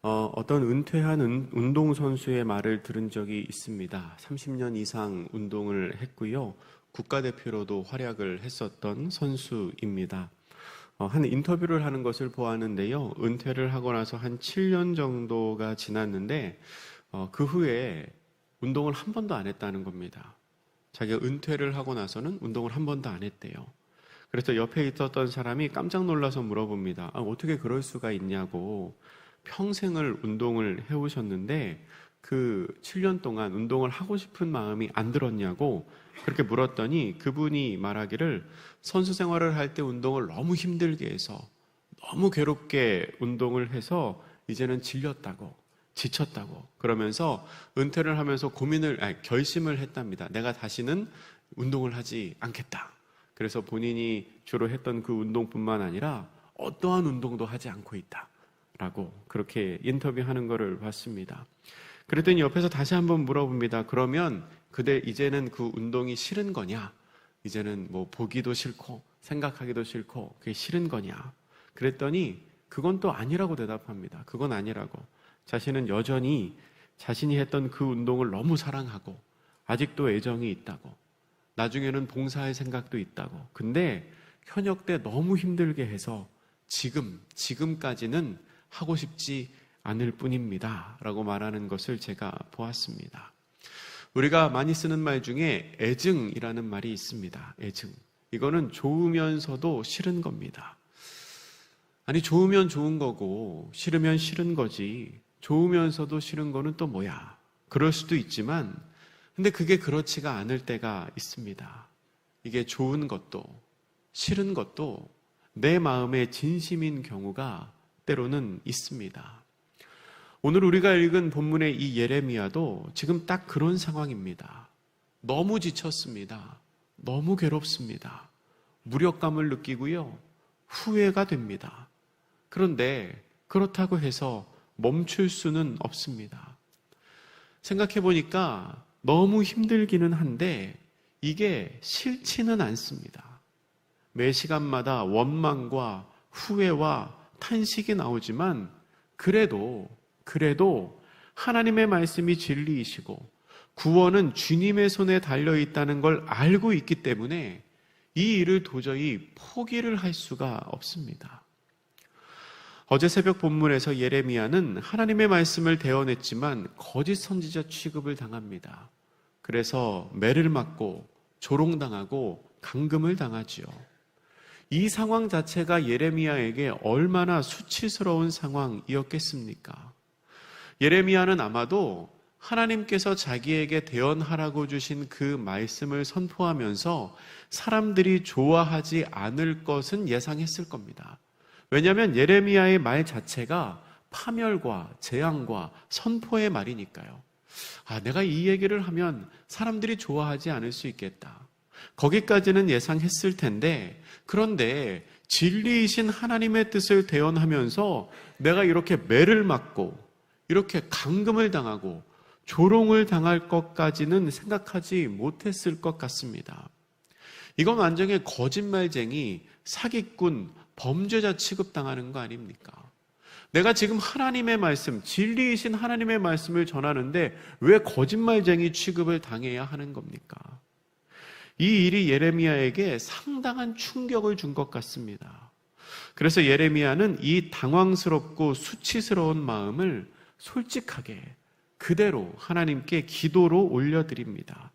어떤 은퇴한 운동선수의 말을 들은 적이 있습니다. 30년 이상 운동을 했고요. 국가대표로도 활약을 했었던 선수입니다. 한 인터뷰를 하는 것을 보았는데요. 은퇴를 하고 나서 한 7년 정도가 지났는데 그 후에 운동을 한 번도 안 했다는 겁니다. 자기가 은퇴를 하고 나서는 운동을 한 번도 안 했대요. 그래서 옆에 있었던 사람이 깜짝 놀라서 물어봅니다. 어떻게 그럴 수가 있냐고. 평생을 운동을 해오셨는데 그 7년 동안 운동을 하고 싶은 마음이 안 들었냐고 그렇게 물었더니 그분이 말하기를 선수 생활을 할 때 운동을 너무 힘들게 해서 너무 괴롭게 운동을 해서 이제는 질렸다고 지쳤다고 그러면서 은퇴를 하면서 결심을 했답니다. 내가 다시는 운동을 하지 않겠다. 그래서 본인이 주로 했던 그 운동뿐만 아니라 어떠한 운동도 하지 않고 있다 라고 그렇게 인터뷰하는 것을 봤습니다. 그랬더니 옆에서 다시 한번 물어봅니다. 그러면 그대 이제는 그 운동이 싫은 거냐? 이제는 뭐 보기도 싫고 생각하기도 싫고 그게 싫은 거냐? 그랬더니 그건 또 아니라고 대답합니다. 그건 아니라고. 자신은 여전히 자신이 했던 그 운동을 너무 사랑하고 아직도 애정이 있다고. 나중에는 봉사할 생각도 있다고. 근데 현역 때 너무 힘들게 해서 지금까지는 하고 싶지 않을 뿐입니다. 라고 말하는 것을 제가 보았습니다. 우리가 많이 쓰는 말 중에 애증이라는 말이 있습니다. 애증. 이거는 좋으면서도 싫은 겁니다. 아니, 좋으면 좋은 거고 싫으면 싫은 거지. 좋으면서도 싫은 거는 또 뭐야? 그럴 수도 있지만 근데 그게 그렇지가 않을 때가 있습니다. 이게 좋은 것도 싫은 것도 내 마음의 진심인 경우가 때로는 있습니다. 오늘 우리가 읽은 본문의 이 예레미야도 지금 딱 그런 상황입니다. 너무 지쳤습니다. 너무 괴롭습니다. 무력감을 느끼고요. 후회가 됩니다. 그런데 그렇다고 해서 멈출 수는 없습니다. 생각해 보니까 너무 힘들기는 한데 이게 싫지는 않습니다. 매 시간마다 원망과 후회와 탄식이 나오지만 그래도 하나님의 말씀이 진리이시고 구원은 주님의 손에 달려있다는 걸 알고 있기 때문에 이 일을 도저히 포기를 할 수가 없습니다. 어제 새벽 본문에서 예레미야는 하나님의 말씀을 대언했지만 거짓 선지자 취급을 당합니다. 그래서 매를 맞고 조롱당하고 감금을 당하지요. 이 상황 자체가 예레미야에게 얼마나 수치스러운 상황이었겠습니까? 예레미야는 아마도 하나님께서 자기에게 대언하라고 주신 그 말씀을 선포하면서 사람들이 좋아하지 않을 것은 예상했을 겁니다. 왜냐하면 예레미야의 말 자체가 파멸과 재앙과 선포의 말이니까요. 내가 이 얘기를 하면 사람들이 좋아하지 않을 수 있겠다. 거기까지는 예상했을 텐데 그런데 진리이신 하나님의 뜻을 대언하면서 내가 이렇게 매를 맞고 이렇게 감금을 당하고 조롱을 당할 것까지는 생각하지 못했을 것 같습니다. 이건 완전히 거짓말쟁이, 사기꾼, 범죄자 취급당하는 거 아닙니까? 내가 지금 하나님의 말씀, 진리이신 하나님의 말씀을 전하는데 왜 거짓말쟁이 취급을 당해야 하는 겁니까? 이 일이 예레미야에게 상당한 충격을 준 것 같습니다. 그래서 예레미야는 이 당황스럽고 수치스러운 마음을 솔직하게 그대로 하나님께 기도로 올려드립니다.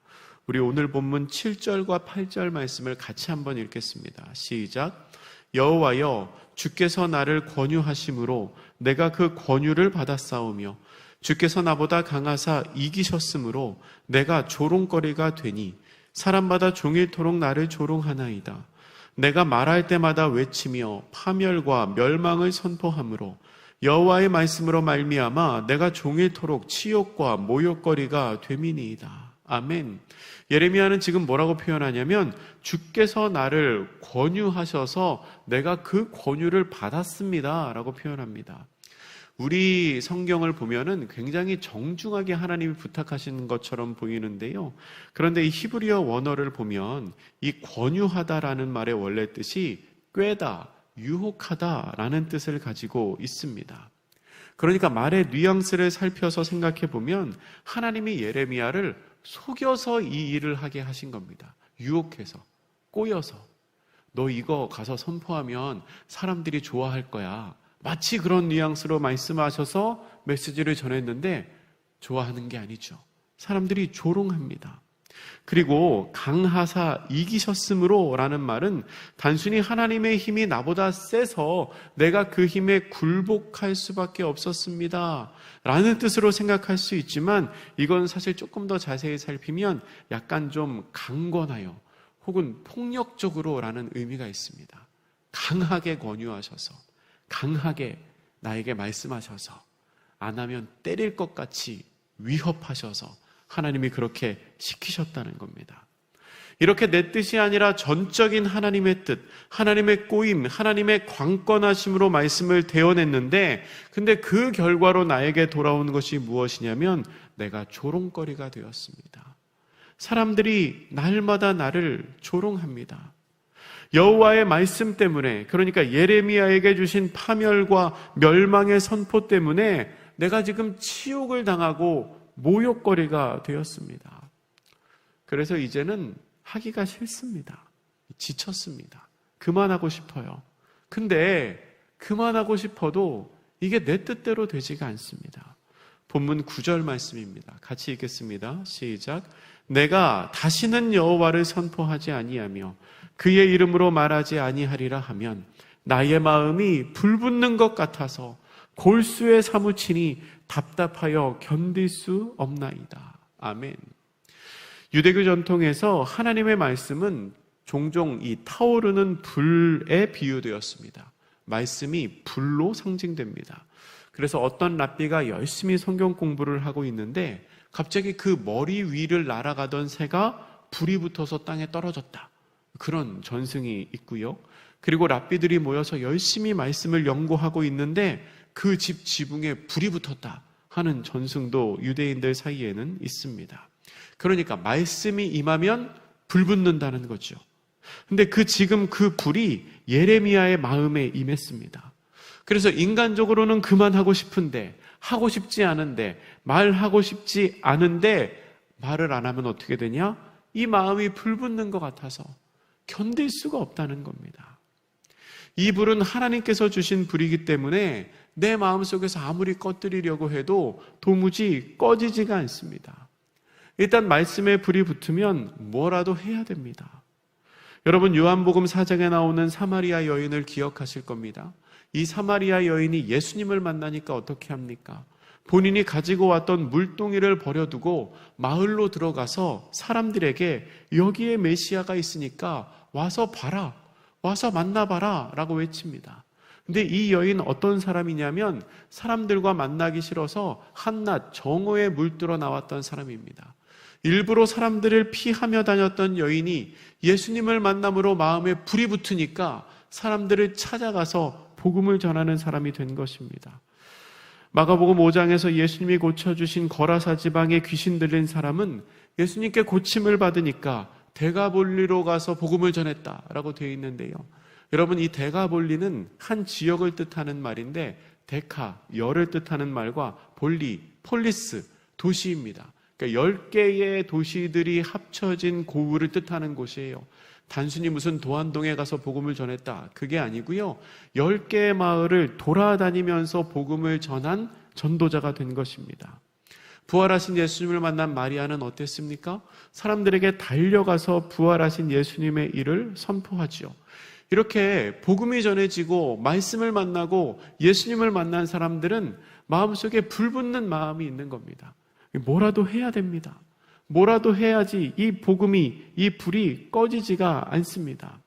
우리 오늘 본문 7절과 8절 말씀을 같이 한번 읽겠습니다. 시작. 여호와여, 주께서 나를 권유하심으로 내가 그 권유를 받았사오며 주께서 나보다 강하사 이기셨으므로 내가 조롱거리가 되니 사람마다 종일토록 나를 조롱하나이다. 내가 말할 때마다 외치며 파멸과 멸망을 선포하므로 여호와의 말씀으로 말미암아 내가 종일토록 치욕과 모욕거리가 됨이니이다. 아멘. 예레미야는 지금 뭐라고 표현하냐면 주께서 나를 권유하셔서 내가 그 권유를 받았습니다 라고 표현합니다. 우리 성경을 보면은 굉장히 정중하게 하나님이 부탁하시는 것처럼 보이는데요. 그런데 이 히브리어 원어를 보면 이 권유하다라는 말의 원래 뜻이 꾀다, 유혹하다라는 뜻을 가지고 있습니다. 그러니까 말의 뉘앙스를 살펴서 생각해 보면 하나님이 예레미야를 속여서 이 일을 하게 하신 겁니다. 유혹해서, 꼬여서. 너 이거 가서 선포하면 사람들이 좋아할 거야. 마치 그런 뉘앙스로 말씀하셔서 메시지를 전했는데 좋아하는 게 아니죠. 사람들이 조롱합니다. 그리고 강하사 이기셨으므로 라는 말은 단순히 하나님의 힘이 나보다 세서 내가 그 힘에 굴복할 수밖에 없었습니다 라는 뜻으로 생각할 수 있지만, 이건 사실 조금 더 자세히 살피면 약간 좀 강권하여 혹은 폭력적으로 라는 의미가 있습니다. 강하게 권유하셔서, 강하게 나에게 말씀하셔서, 안 하면 때릴 것 같이 위협하셔서 하나님이 그렇게 시키셨다는 겁니다. 이렇게 내 뜻이 아니라 전적인 하나님의 뜻, 하나님의 꼬임, 하나님의 강권하심으로 말씀을 대어냈는데, 근데 그 결과로 나에게 돌아온 것이 무엇이냐면 내가 조롱거리가 되었습니다. 사람들이 날마다 나를 조롱합니다. 여호와의 말씀 때문에, 그러니까 예레미야에게 주신 파멸과 멸망의 선포 때문에 내가 지금 치욕을 당하고 모욕거리가 되었습니다. 그래서 이제는 하기가 싫습니다. 지쳤습니다. 그만하고 싶어요. 근데 그만하고 싶어도 이게 내 뜻대로 되지가 않습니다. 본문 9절 말씀입니다. 같이 읽겠습니다. 시작. 내가 다시는 여호와를 선포하지 아니하며 그의 이름으로 말하지 아니하리라 하면 나의 마음이 불붙는 것 같아서 골수에 사무치니 답답하여 견딜 수 없나이다. 아멘. 유대교 전통에서 하나님의 말씀은 종종 이 타오르는 불에 비유되었습니다. 말씀이 불로 상징됩니다. 그래서 어떤 랍비가 열심히 성경 공부를 하고 있는데 갑자기 그 머리 위를 날아가던 새가 불이 붙어서 땅에 떨어졌다. 그런 전승이 있고요. 그리고 랍비들이 모여서 열심히 말씀을 연구하고 있는데 그 집 지붕에 불이 붙었다 하는 전승도 유대인들 사이에는 있습니다. 그러니까 말씀이 임하면 불 붙는다는 거죠. 근데 지금 그 불이 예레미야의 마음에 임했습니다. 그래서 인간적으로는 그만하고 싶은데, 하고 싶지 않은데, 말하고 싶지 않은데 말을 안 하면 어떻게 되냐? 이 마음이 불 붙는 것 같아서 견딜 수가 없다는 겁니다. 이 불은 하나님께서 주신 불이기 때문에 내 마음속에서 아무리 꺼뜨리려고 해도 도무지 꺼지지가 않습니다. 일단 말씀에 불이 붙으면 뭐라도 해야 됩니다. 여러분, 요한복음 4장에 나오는 사마리아 여인을 기억하실 겁니다. 이 사마리아 여인이 예수님을 만나니까 어떻게 합니까? 본인이 가지고 왔던 물동이를 버려두고 마을로 들어가서 사람들에게 여기에 메시아가 있으니까 와서 봐라, 와서 만나봐라 라고 외칩니다. 근데 이 여인 어떤 사람이냐면 사람들과 만나기 싫어서 한낮 정오에 물들어 나왔던 사람입니다. 일부러 사람들을 피하며 다녔던 여인이 예수님을 만남으로 마음에 불이 붙으니까 사람들을 찾아가서 복음을 전하는 사람이 된 것입니다. 마가복음 5장에서 예수님이 고쳐주신 거라사 지방에 귀신 들린 사람은 예수님께 고침을 받으니까 데가볼리로 가서 복음을 전했다라고 되어 있는데요. 여러분, 이 데가볼리는 한 지역을 뜻하는 말인데 데카, 열을 뜻하는 말과 볼리, 폴리스, 도시입니다. 그러니까 10개의 도시들이 합쳐진 고을을 뜻하는 곳이에요. 단순히 무슨 도안동에 가서 복음을 전했다, 그게 아니고요. 10개의 마을을 돌아다니면서 복음을 전한 전도자가 된 것입니다. 부활하신 예수님을 만난 마리아는 어땠습니까? 사람들에게 달려가서 부활하신 예수님의 일을 선포하지요. 이렇게 복음이 전해지고 말씀을 만나고 예수님을 만난 사람들은 마음속에 불붙는 마음이 있는 겁니다. 뭐라도 해야 됩니다. 뭐라도 해야지 이 복음이, 이 불이 꺼지지가 않습니다.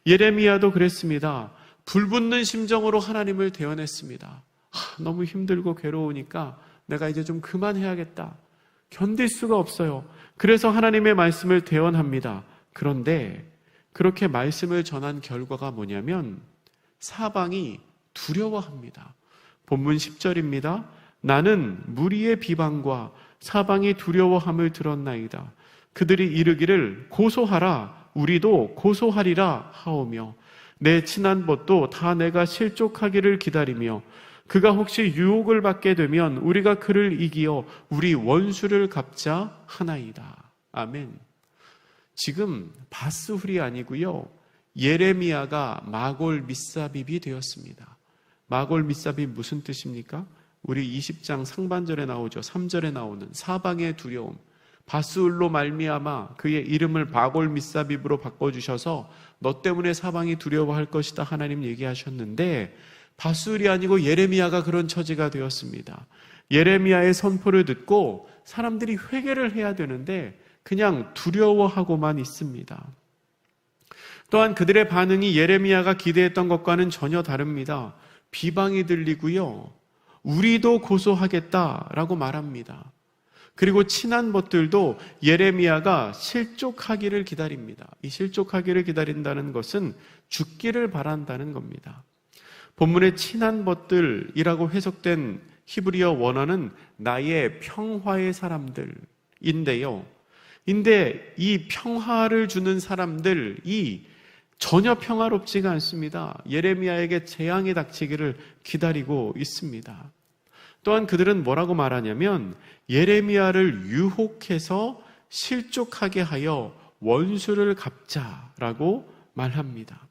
예레미야도 그랬습니다. 불붙는 심정으로 하나님을 대언했습니다. 너무 힘들고 괴로우니까 내가 이제 좀 그만해야겠다. 견딜 수가 없어요. 그래서 하나님의 말씀을 대언합니다. 그런데 그렇게 말씀을 전한 결과가 뭐냐면 사방이 두려워합니다. 본문 10절입니다. 나는 무리의 비방과 사방이 두려워함을 들었나이다. 그들이 이르기를 고소하라, 우리도 고소하리라 하오며 내 친한 벗도 다 내가 실족하기를 기다리며 그가 혹시 유혹을 받게 되면 우리가 그를 이기어 우리 원수를 갚자 하나이다. 아멘. 지금 바스훌이 아니고요, 예레미야가 마골 미사빕이 되었습니다. 마골 미사빕 무슨 뜻입니까? 우리 20장 상반절에 나오죠. 3절에 나오는 사방의 두려움. 바스훌로 말미암아 그의 이름을 마골 미사빕으로 바꿔주셔서 너 때문에 사방이 두려워할 것이다 하나님 얘기하셨는데, 바스훌이 아니고 예레미야가 그런 처지가 되었습니다. 예레미야의 선포를 듣고 사람들이 회개를 해야 되는데 그냥 두려워하고만 있습니다. 또한 그들의 반응이 예레미야가 기대했던 것과는 전혀 다릅니다. 비방이 들리고요, 우리도 고소하겠다라고 말합니다. 그리고 친한 벗들도 예레미야가 실족하기를 기다립니다. 이 실족하기를 기다린다는 것은 죽기를 바란다는 겁니다. 본문의 친한 벗들이라고 해석된 히브리어 원어는 나의 평화의 사람들인데요. 근데 이 평화를 주는 사람들이 전혀 평화롭지가 않습니다. 예레미야에게 재앙이 닥치기를 기다리고 있습니다. 또한 그들은 뭐라고 말하냐면 예레미야를 유혹해서 실족하게 하여 원수를 갚자라고 말합니다.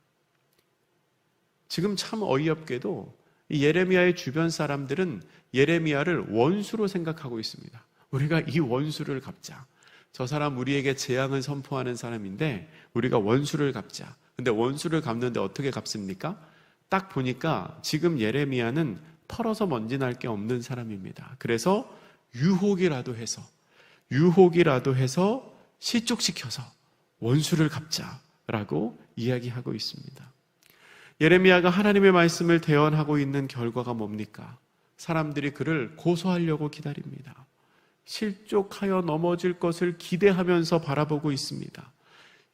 지금 참 어이없게도 이 예레미야의 주변 사람들은 예레미야를 원수로 생각하고 있습니다. 우리가 이 원수를 갚자. 저 사람 우리에게 재앙을 선포하는 사람인데 우리가 원수를 갚자. 근데 원수를 갚는데 어떻게 갚습니까? 딱 보니까 지금 예레미야는 털어서 먼지 날 게 없는 사람입니다. 그래서 유혹이라도 해서 실족시켜서 원수를 갚자라고 이야기하고 있습니다. 예레미야가 하나님의 말씀을 대언하고 있는 결과가 뭡니까? 사람들이 그를 고소하려고 기다립니다. 실족하여 넘어질 것을 기대하면서 바라보고 있습니다.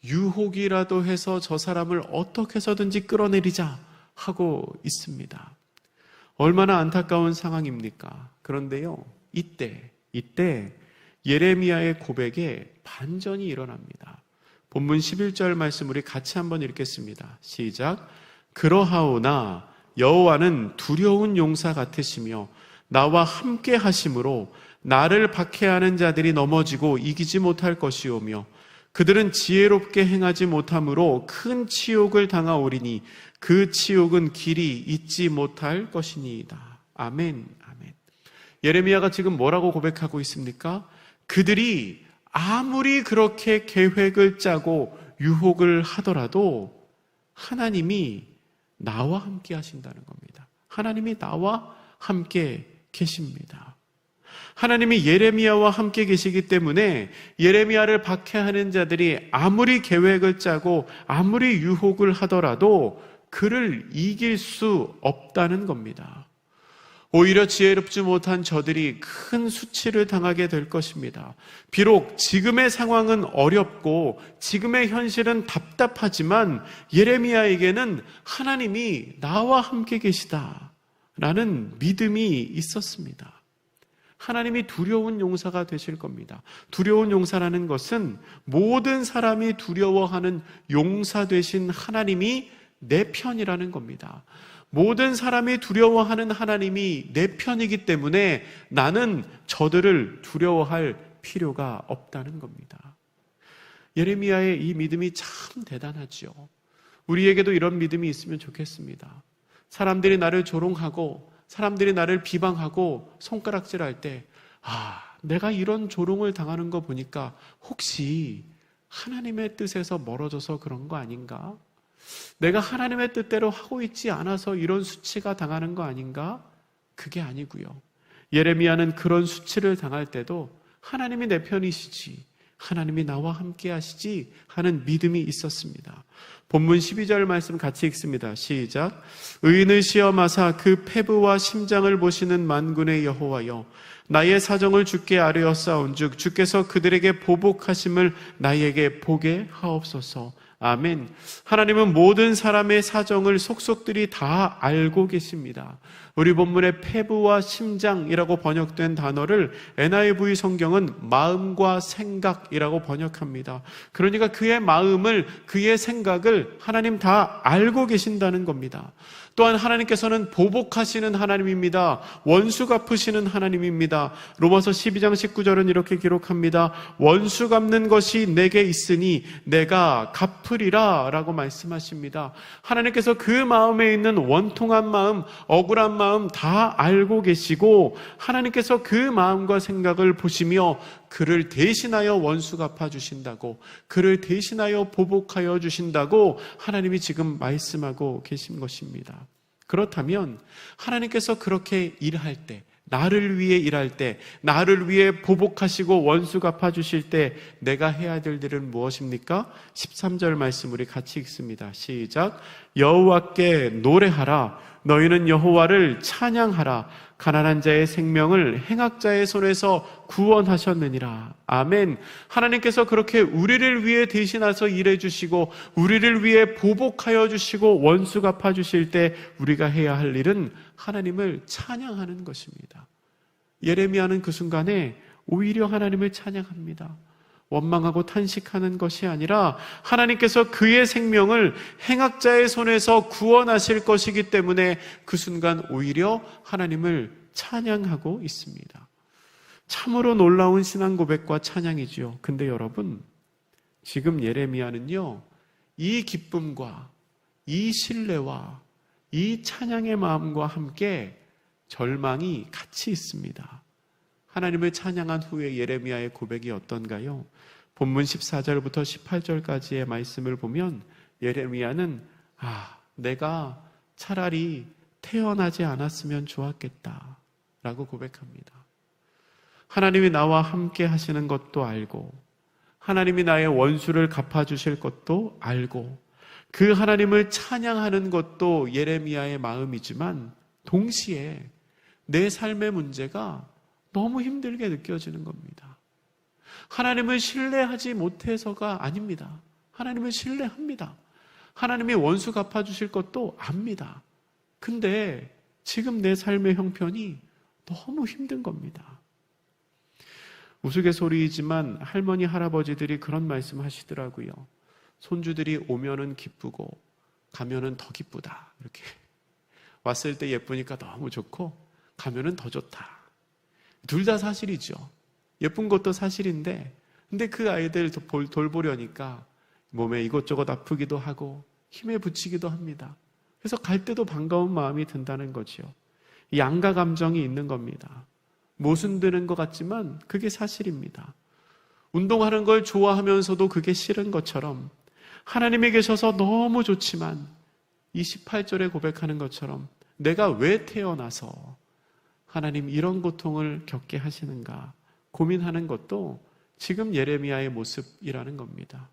유혹이라도 해서 저 사람을 어떻게 해서든지 끌어내리자 하고 있습니다. 얼마나 안타까운 상황입니까? 그런데요, 이때 예레미야의 고백에 반전이 일어납니다. 본문 11절 말씀 우리 같이 한번 읽겠습니다. 시작. 그러하오나 여호와는 두려운 용사 같으시며 나와 함께 하심으로 나를 박해하는 자들이 넘어지고 이기지 못할 것이오며 그들은 지혜롭게 행하지 못함으로 큰 치욕을 당하오리니 그 치욕은 길이 잊지 못할 것이니이다. 아멘, 아멘. 예레미야가 지금 뭐라고 고백하고 있습니까? 그들이 아무리 그렇게 계획을 짜고 유혹을 하더라도 하나님이 나와 함께 하신다는 겁니다. 하나님이 나와 함께 계십니다. 하나님이 예레미야와 함께 계시기 때문에 예레미야를 박해하는 자들이 아무리 계획을 짜고 아무리 유혹을 하더라도 그를 이길 수 없다는 겁니다. 오히려 지혜롭지 못한 저들이 큰 수치를 당하게 될 것입니다. 비록 지금의 상황은 어렵고 지금의 현실은 답답하지만 예레미야에게는 하나님이 나와 함께 계시다라는 믿음이 있었습니다. 하나님이 두려운 용사가 되실 겁니다. 두려운 용사라는 것은 모든 사람이 두려워하는 용사 되신 하나님이 내 편이라는 겁니다. 모든 사람이 두려워하는 하나님이 내 편이기 때문에 나는 저들을 두려워할 필요가 없다는 겁니다. 예레미야의 이 믿음이 참 대단하죠. 우리에게도 이런 믿음이 있으면 좋겠습니다. 사람들이 나를 조롱하고 사람들이 나를 비방하고 손가락질할 때 내가 이런 조롱을 당하는 거 보니까 혹시 하나님의 뜻에서 멀어져서 그런 거 아닌가? 내가 하나님의 뜻대로 하고 있지 않아서 이런 수치가 당하는 거 아닌가? 그게 아니고요. 예레미야는 그런 수치를 당할 때도 하나님이 내 편이시지, 하나님이 나와 함께 하시지 하는 믿음이 있었습니다. 본문 12절 말씀 같이 읽습니다. 시작. 의인을 시험하사 그 패부와 심장을 보시는 만군의 여호와여, 나의 사정을 주께 아뢰었사온즉 주께서 그들에게 보복하심을 나에게 보게 하옵소서. 아멘. 하나님은 모든 사람의 사정을 속속들이 다 알고 계십니다. 우리 본문의 폐부와 심장이라고 번역된 단어를 NIV 성경은 마음과 생각이라고 번역합니다. 그러니까 그의 마음을, 그의 생각을 하나님 다 알고 계신다는 겁니다. 또한 하나님께서는 보복하시는 하나님입니다. 원수 갚으시는 하나님입니다. 로마서 12장 19절은 이렇게 기록합니다. 원수 갚는 것이 내게 있으니 내가 갚으리라 라고 말씀하십니다. 하나님께서 그 마음에 있는 원통한 마음, 억울한 마음 다 알고 계시고 하나님께서 그 마음과 생각을 보시며 그를 대신하여 원수 갚아주신다고, 그를 대신하여 보복하여 주신다고 하나님이 지금 말씀하고 계신 것입니다. 그렇다면 하나님께서 그렇게 일할 때, 나를 위해 일할 때, 나를 위해 보복하시고 원수 갚아주실 때 내가 해야 될 일은 무엇입니까? 13절 말씀 우리 같이 읽습니다. 시작. 여호와께 노래하라. 너희는 여호와를 찬양하라. 가난한 자의 생명을 행악자의 손에서 구원하셨느니라. 아멘. 하나님께서 그렇게 우리를 위해 대신해서 일해 주시고 우리를 위해 보복하여 주시고 원수 갚아 주실 때 우리가 해야 할 일은 하나님을 찬양하는 것입니다. 예레미야는 그 순간에 오히려 하나님을 찬양합니다. 원망하고 탄식하는 것이 아니라 하나님께서 그의 생명을 행악자의 손에서 구원하실 것이기 때문에 그 순간 오히려 하나님을 찬양하고 있습니다. 참으로 놀라운 신앙 고백과 찬양이지요. 근데 여러분, 지금 예레미야는요, 이 기쁨과 이 신뢰와 이 찬양의 마음과 함께 절망이 같이 있습니다. 하나님을 찬양한 후에 예레미야의 고백이 어떤가요? 본문 14절부터 18절까지의 말씀을 보면 예레미야는 내가 차라리 태어나지 않았으면 좋았겠다 라고 고백합니다. 하나님이 나와 함께 하시는 것도 알고 하나님이 나의 원수를 갚아주실 것도 알고 그 하나님을 찬양하는 것도 예레미야의 마음이지만 동시에 내 삶의 문제가 너무 힘들게 느껴지는 겁니다. 하나님을 신뢰하지 못해서가 아닙니다. 하나님을 신뢰합니다. 하나님이 원수 갚아주실 것도 압니다. 근데 지금 내 삶의 형편이 너무 힘든 겁니다. 우스갯소리이지만 할머니, 할아버지들이 그런 말씀 하시더라고요. 손주들이 오면은 기쁘고 가면은 더 기쁘다. 이렇게 왔을 때 예쁘니까 너무 좋고 가면은 더 좋다. 둘 다 사실이죠. 예쁜 것도 사실인데 근데 그 아이들 돌보려니까 몸에 이것저것 아프기도 하고 힘에 부치기도 합니다. 그래서 갈 때도 반가운 마음이 든다는 거죠. 양가 감정이 있는 겁니다. 모순되는 것 같지만 그게 사실입니다. 운동하는 걸 좋아하면서도 그게 싫은 것처럼 하나님이 계셔서 너무 좋지만 이 18절에 고백하는 것처럼 내가 왜 태어나서 하나님 이런 고통을 겪게 하시는가 고민하는 것도 지금 예레미야의 모습이라는 겁니다.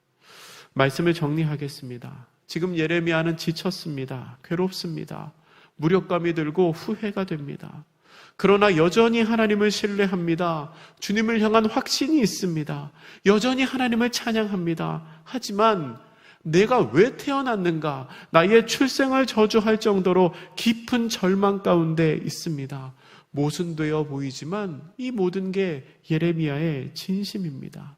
말씀을 정리하겠습니다. 지금 예레미야는 지쳤습니다. 괴롭습니다. 무력감이 들고 후회가 됩니다. 그러나 여전히 하나님을 신뢰합니다. 주님을 향한 확신이 있습니다. 여전히 하나님을 찬양합니다. 하지만 내가 왜 태어났는가? 나의 출생을 저주할 정도로 깊은 절망 가운데 있습니다. 모순되어 보이지만 이 모든 게 예레미야의 진심입니다.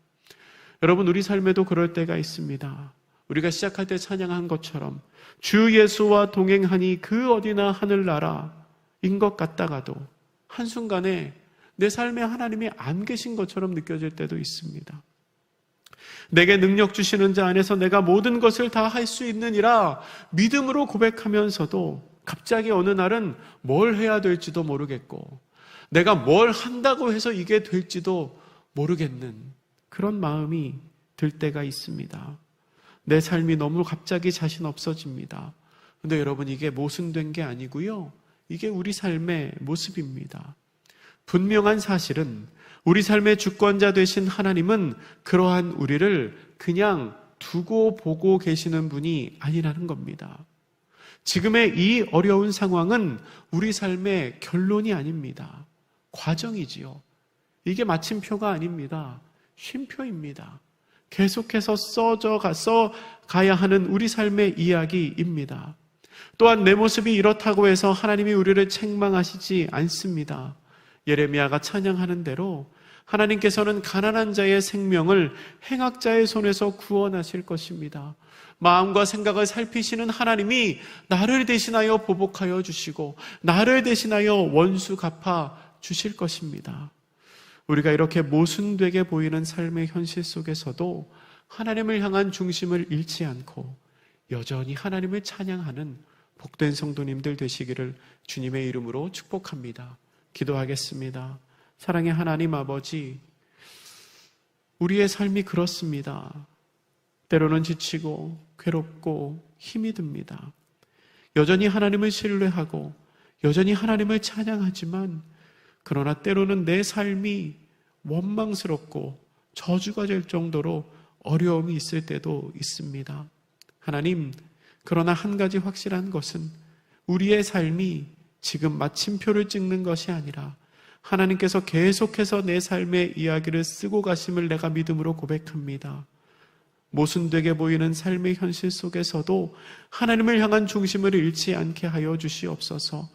여러분, 우리 삶에도 그럴 때가 있습니다. 우리가 시작할 때 찬양한 것처럼 주 예수와 동행하니 그 어디나 하늘나라인 것 같다가도 한순간에 내 삶에 하나님이 안 계신 것처럼 느껴질 때도 있습니다. 내게 능력 주시는 자 안에서 내가 모든 것을 다 할 수 있느니라 믿음으로 고백하면서도 갑자기 어느 날은 뭘 해야 될지도 모르겠고 내가 뭘 한다고 해서 이게 될지도 모르겠는 그런 마음이 들 때가 있습니다. 내 삶이 너무 갑자기 자신 없어집니다. 근데 여러분, 이게 모순된 게 아니고요. 이게 우리 삶의 모습입니다. 분명한 사실은 우리 삶의 주권자 되신 하나님은 그러한 우리를 그냥 두고 보고 계시는 분이 아니라는 겁니다. 지금의 이 어려운 상황은 우리 삶의 결론이 아닙니다. 과정이지요. 이게 마침표가 아닙니다. 쉼표입니다. 계속해서 써가야 하는 우리 삶의 이야기입니다. 또한 내 모습이 이렇다고 해서 하나님이 우리를 책망하시지 않습니다. 예레미야가 찬양하는 대로 하나님께서는 가난한 자의 생명을 행악자의 손에서 구원하실 것입니다. 마음과 생각을 살피시는 하나님이 나를 대신하여 보복하여 주시고 나를 대신하여 원수 갚아 주실 것입니다. 우리가 이렇게 모순되게 보이는 삶의 현실 속에서도 하나님을 향한 중심을 잃지 않고 여전히 하나님을 찬양하는 복된 성도님들 되시기를 주님의 이름으로 축복합니다. 기도하겠습니다. 사랑의 하나님 아버지, 우리의 삶이 그렇습니다. 때로는 지치고 괴롭고 힘이 듭니다. 여전히 하나님을 신뢰하고 여전히 하나님을 찬양하지만 그러나 때로는 내 삶이 원망스럽고 저주가 될 정도로 어려움이 있을 때도 있습니다. 하나님, 그러나 한 가지 확실한 것은 우리의 삶이 지금 마침표를 찍는 것이 아니라 하나님께서 계속해서 내 삶의 이야기를 쓰고 가심을 내가 믿음으로 고백합니다. 모순되게 보이는 삶의 현실 속에서도 하나님을 향한 중심을 잃지 않게 하여 주시옵소서.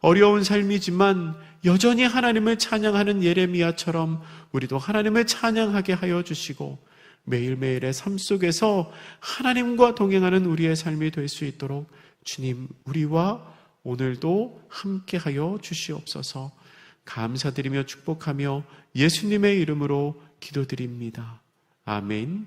어려운 삶이지만 여전히 하나님을 찬양하는 예레미야처럼 우리도 하나님을 찬양하게 하여 주시고 매일매일의 삶 속에서 하나님과 동행하는 우리의 삶이 될 수 있도록 주님, 우리와 오늘도 함께하여 주시옵소서. 감사드리며 축복하며 예수님의 이름으로 기도드립니다. 아멘.